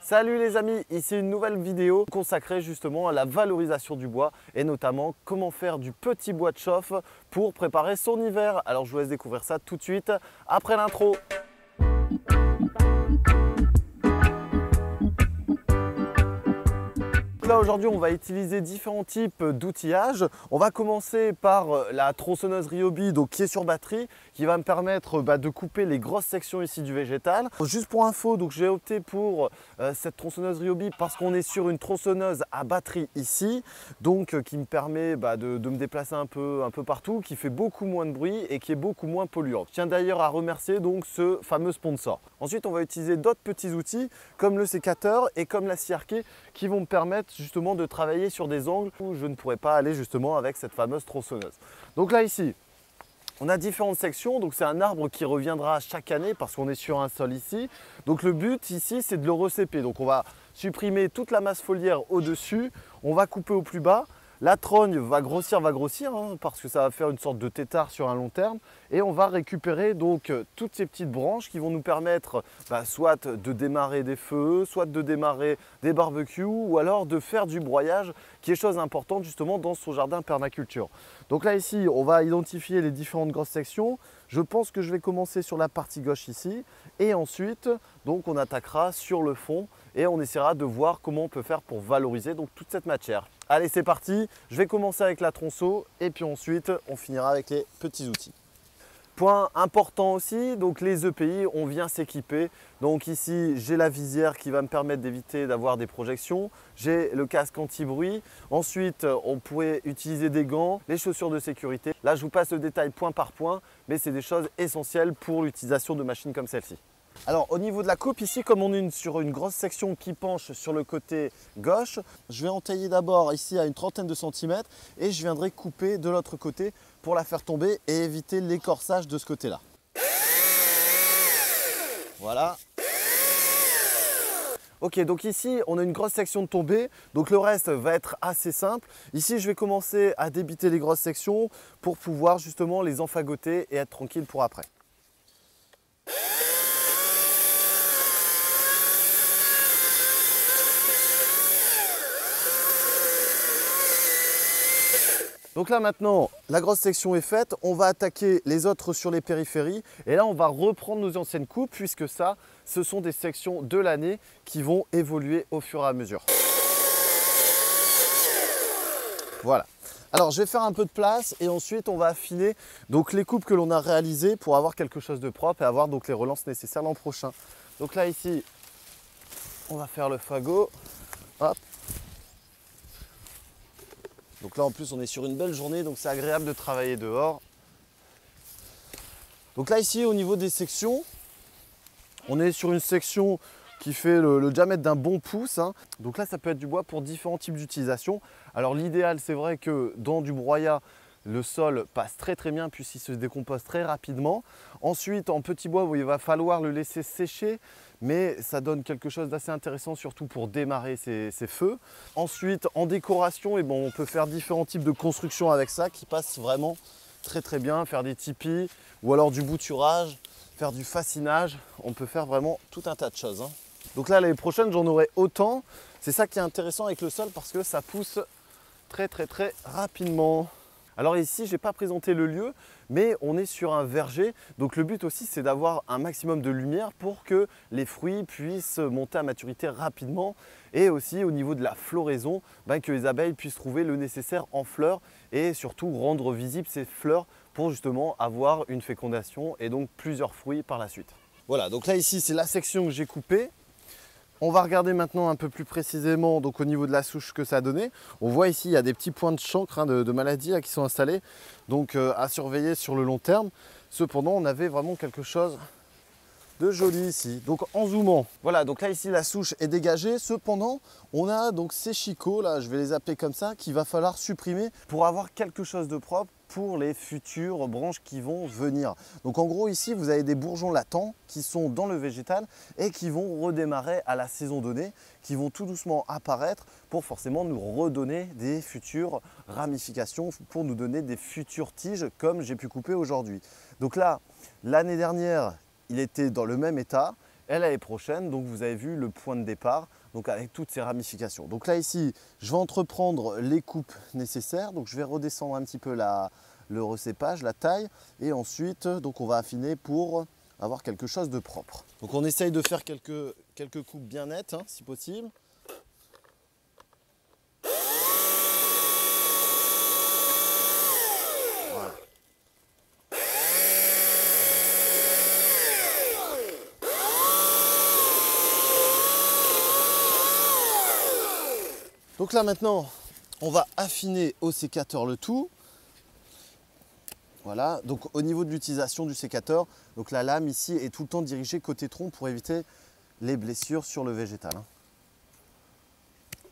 Salut les amis, ici une nouvelle vidéo consacrée justement à la valorisation du bois et notamment comment faire du petit bois de chauffe pour préparer son hiver. Alors je vous laisse découvrir ça tout de suite après l'intro. Là aujourd'hui on va utiliser différents types d'outillage. On va commencer par la tronçonneuse Ryobi qui est sur batterie, qui va me permettre de couper les grosses sections ici du végétal. Juste pour info, j'ai opté pour cette tronçonneuse Ryobi parce qu'on est sur une tronçonneuse à batterie ici, qui me permet de me déplacer un peu partout, qui fait beaucoup moins de bruit et qui est beaucoup moins polluant. Je tiens d'ailleurs à remercier ce fameux sponsor. Ensuite on va utiliser d'autres petits outils comme le sécateur et comme la scie arquée qui vont me permettre justement de travailler sur des angles où je ne pourrais pas aller justement avec cette fameuse tronçonneuse. Donc là ici, on a différentes sections, donc c'est un arbre qui reviendra chaque année parce qu'on est sur un sol ici. Donc le but ici c'est de le recéper, donc on va supprimer toute la masse foliaire au-dessus, on va couper au plus bas. La trogne va grossir parce que ça va faire une sorte de tétard sur un long terme et on va récupérer toutes ces petites branches qui vont nous permettre soit de démarrer des feux, soit de démarrer des barbecues ou alors de faire du broyage qui est chose importante justement dans son jardin permaculture. Donc là ici on va identifier les différentes grosses sections. Je pense que je vais commencer sur la partie gauche ici et ensuite on attaquera sur le fond et on essaiera de voir comment on peut faire pour valoriser toute cette matière. Allez, c'est parti, je vais commencer avec la tronçon et puis ensuite on finira avec les petits outils. Point important aussi, les EPI, on vient s'équiper. Donc ici, j'ai la visière qui va me permettre d'éviter d'avoir des projections. J'ai le casque anti-bruit. Ensuite, on pourrait utiliser des gants, les chaussures de sécurité. Là, je vous passe le détail point par point, mais c'est des choses essentielles pour l'utilisation de machines comme celle-ci. Alors au niveau de la coupe ici, comme on est sur une grosse section qui penche sur le côté gauche, je vais entailler d'abord ici à une trentaine de centimètres et je viendrai couper de l'autre côté pour la faire tomber et éviter l'écorçage de ce côté-là. Voilà. Ok, donc ici on a une grosse section de tombée, donc le reste va être assez simple. Ici je vais commencer à débiter les grosses sections pour pouvoir justement les enfagoter et être tranquille pour après. Donc là maintenant, la grosse section est faite, on va attaquer les autres sur les périphéries et là on va reprendre nos anciennes coupes puisque ça, ce sont des sections de l'année qui vont évoluer au fur et à mesure. Voilà. Alors je vais faire un peu de place et ensuite on va affiner les coupes que l'on a réalisées pour avoir quelque chose de propre et avoir les relances nécessaires l'an prochain. Donc là ici, on va faire le fagot. Hop. Donc là en plus on est sur une belle journée, donc c'est agréable de travailler dehors. Donc là ici au niveau des sections, on est sur une section qui fait le diamètre d'un bon pouce. Donc là ça peut être du bois pour différents types d'utilisation. Alors l'idéal c'est vrai que dans du broyat, le sol passe très bien puisqu'il se décompose très rapidement. Ensuite en petit bois, il va falloir le laisser sécher, mais ça donne quelque chose d'assez intéressant surtout pour démarrer ces feux. Ensuite en décoration, on peut faire différents types de constructions avec ça qui passent vraiment très bien. Faire des tipis ou alors du bouturage, faire du fascinage, on peut faire vraiment tout un tas de choses. Donc là l'année prochaine j'en aurai autant. C'est ça qui est intéressant avec le sol parce que ça pousse très rapidement. Alors ici, je n'ai pas présenté le lieu, mais on est sur un verger. Donc le but aussi, c'est d'avoir un maximum de lumière pour que les fruits puissent monter à maturité rapidement. Et aussi au niveau de la floraison, que les abeilles puissent trouver le nécessaire en fleurs et surtout rendre visibles ces fleurs pour justement avoir une fécondation et donc plusieurs fruits par la suite. Voilà, donc là ici, c'est la section que j'ai coupée. On va regarder maintenant un peu plus précisément au niveau de la souche que ça a donné. On voit ici il y a des petits points de chancre de maladie qui sont installés, à surveiller sur le long terme. Cependant, on avait vraiment quelque chose de joli ici. Donc en zoomant, voilà, donc là ici la souche est dégagée. Cependant, on a ces chicots, là je vais les appeler comme ça, qu'il va falloir supprimer pour avoir quelque chose de propre pour les futures branches qui vont venir. Donc en gros ici vous avez des bourgeons latents qui sont dans le végétal et qui vont redémarrer à la saison donnée, qui vont tout doucement apparaître pour forcément nous redonner des futures ramifications, pour nous donner des futures tiges comme j'ai pu couper aujourd'hui. Donc là, l'année dernière, il était dans le même état et l'année prochaine, donc vous avez vu le point de départ, donc avec toutes ces ramifications. Donc là ici, je vais entreprendre les coupes nécessaires, donc je vais redescendre un petit peu le recépage, la taille, et ensuite donc on va affiner pour avoir quelque chose de propre. Donc on essaye de faire quelques coupes bien nettes, hein, si possible. Voilà. Donc là maintenant, on va affiner au sécateur le tout. Voilà, donc au niveau de l'utilisation du sécateur, donc la lame ici est tout le temps dirigée côté tronc pour éviter les blessures sur le végétal.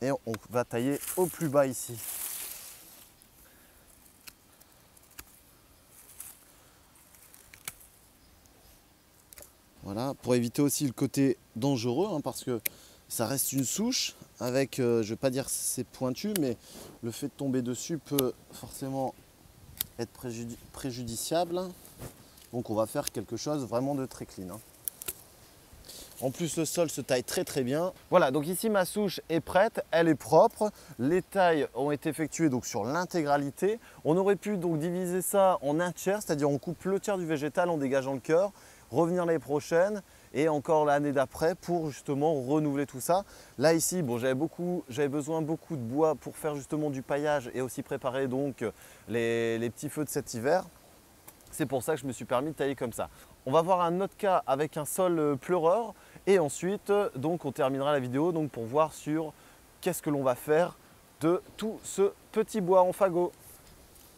Et on va tailler au plus bas ici. Voilà, pour éviter aussi le côté dangereux, hein, parce que ça reste une souche avec, je ne vais pas dire c'est pointu, mais le fait de tomber dessus peut forcément être préjudiciable. Donc on va faire quelque chose vraiment de très clean. En plus le sol se taille très très bien. Voilà, donc ici ma souche est prête, elle est propre. Les tailles ont été effectuées donc sur l'intégralité. On aurait pu donc diviser ça en un tiers, c'est-à-dire on coupe le tiers du végétal en dégageant le cœur, revenir l'année prochaine et encore l'année d'après pour justement renouveler tout ça. Là ici, bon, j'avais besoin beaucoup de bois pour faire justement du paillage et aussi préparer donc les petits feux de cet hiver. C'est pour ça que je me suis permis de tailler comme ça. On va voir un autre cas avec un sol pleureur et ensuite donc on terminera la vidéo donc pour voir sur qu'est-ce que l'on va faire de tout ce petit bois en fagot.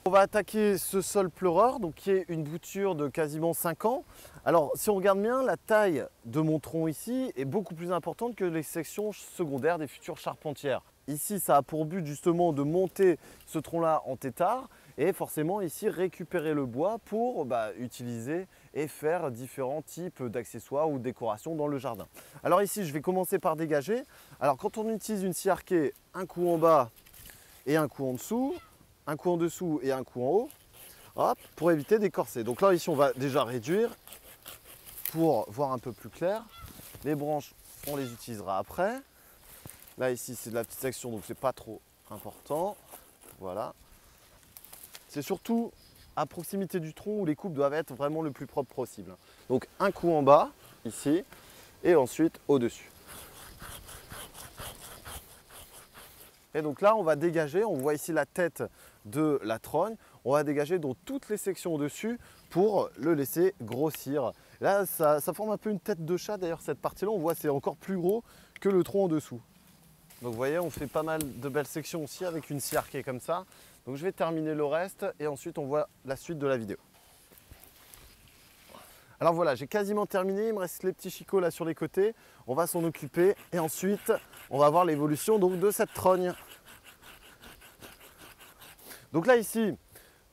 On va attaquer ce sol pleureur, donc qui est une bouture de quasiment 5 ans. Alors si on regarde bien, la taille de mon tronc ici est beaucoup plus importante que les sections secondaires des futures charpentières. Ici, ça a pour but justement de monter ce tronc-là en tétard et forcément ici récupérer le bois pour utiliser et faire différents types d'accessoires ou de décorations dans le jardin. Alors ici, je vais commencer par dégager. Alors quand on utilise une scie arquée, un coup en bas et un coup en dessous, un coup en dessous et un coup en haut, hop, pour éviter d'écorcer. Donc là ici on va déjà réduire pour voir un peu plus clair. Les branches on les utilisera après. Là ici c'est de la petite section donc c'est pas trop important. Voilà. C'est surtout à proximité du tronc où les coupes doivent être vraiment le plus propre possible. Donc un coup en bas ici et ensuite au dessus. Et donc là, on va dégager, on voit ici la tête de la trogne, on va dégager donc toutes les sections au-dessus pour le laisser grossir. Là, ça forme un peu une tête de chat, d'ailleurs cette partie-là, on voit c'est encore plus gros que le tronc en dessous. Donc vous voyez, on fait pas mal de belles sections aussi avec une scie arquée comme ça. Donc je vais terminer le reste et ensuite on voit la suite de la vidéo. Alors voilà, j'ai quasiment terminé, il me reste les petits chicots là sur les côtés, on va s'en occuper et ensuite on va voir l'évolution donc de cette trogne. Donc là ici,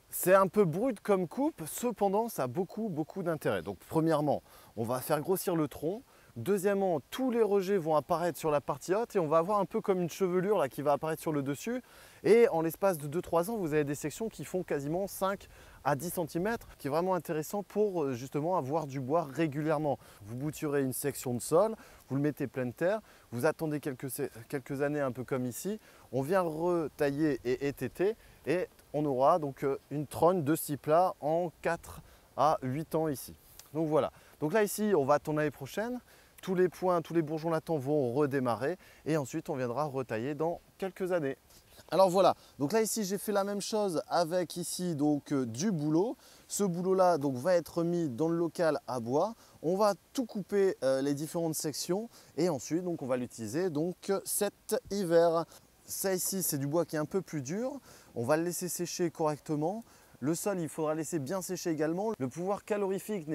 c'est un peu brut comme coupe, cependant ça a beaucoup d'intérêt. Donc premièrement, on va faire grossir le tronc. Deuxièmement, tous les rejets vont apparaître sur la partie haute et on va avoir un peu comme une chevelure là qui va apparaître sur le dessus. Et en l'espace de 2-3 ans, vous avez des sections qui font quasiment 5 à 10 cm, qui est vraiment intéressant pour justement avoir du bois régulièrement. Vous bouturez une section de sol, vous le mettez pleine terre, vous attendez quelques années un peu comme ici, on vient retailler et étêter et on aura donc une trogne de ce type-là en 4 à 8 ans ici. Donc voilà, donc là ici on va attendre l'année prochaine, tous les points, tous les bourgeons latents vont redémarrer et ensuite on viendra retailler dans quelques années. Alors voilà, donc là ici j'ai fait la même chose avec ici donc du bouleau. Ce bouleau là donc va être mis dans le local à bois. On va tout couper les différentes sections et ensuite donc on va l'utiliser donc cet hiver. Ça ici c'est du bois qui est un peu plus dur. On va le laisser sécher correctement. Le sol, il faudra laisser bien sécher également. Le pouvoir calorifique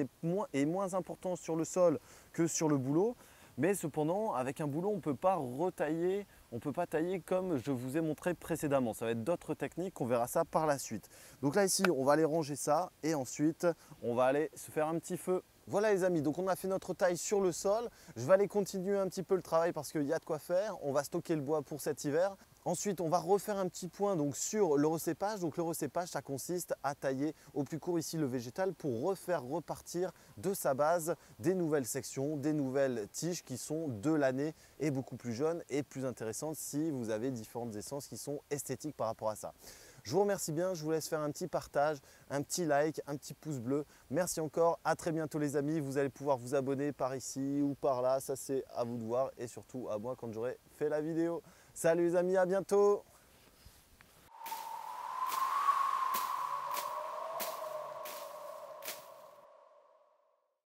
est moins important sur le sol que sur le bouleau. Mais cependant, avec un bouleau, on ne peut pas retailler, on ne peut pas tailler comme je vous ai montré précédemment. Ça va être d'autres techniques, on verra ça par la suite. Donc là, ici, on va aller ranger ça et ensuite, on va aller se faire un petit feu. Voilà les amis, donc on a fait notre taille sur le sol. Je vais aller continuer un petit peu le travail parce qu'il y a de quoi faire. On va stocker le bois pour cet hiver. Ensuite, on va refaire un petit point donc, sur le recépage. Donc, le recépage, ça consiste à tailler au plus court ici le végétal pour refaire repartir de sa base des nouvelles sections, des nouvelles tiges qui sont de l'année et beaucoup plus jeunes et plus intéressantes si vous avez différentes essences qui sont esthétiques par rapport à ça. Je vous remercie bien, je vous laisse faire un petit partage, un petit like, un petit pouce bleu. Merci encore, à très bientôt les amis. Vous allez pouvoir vous abonner par ici ou par là, ça c'est à vous de voir et surtout à moi quand j'aurai fait la vidéo. Salut les amis, à bientôt!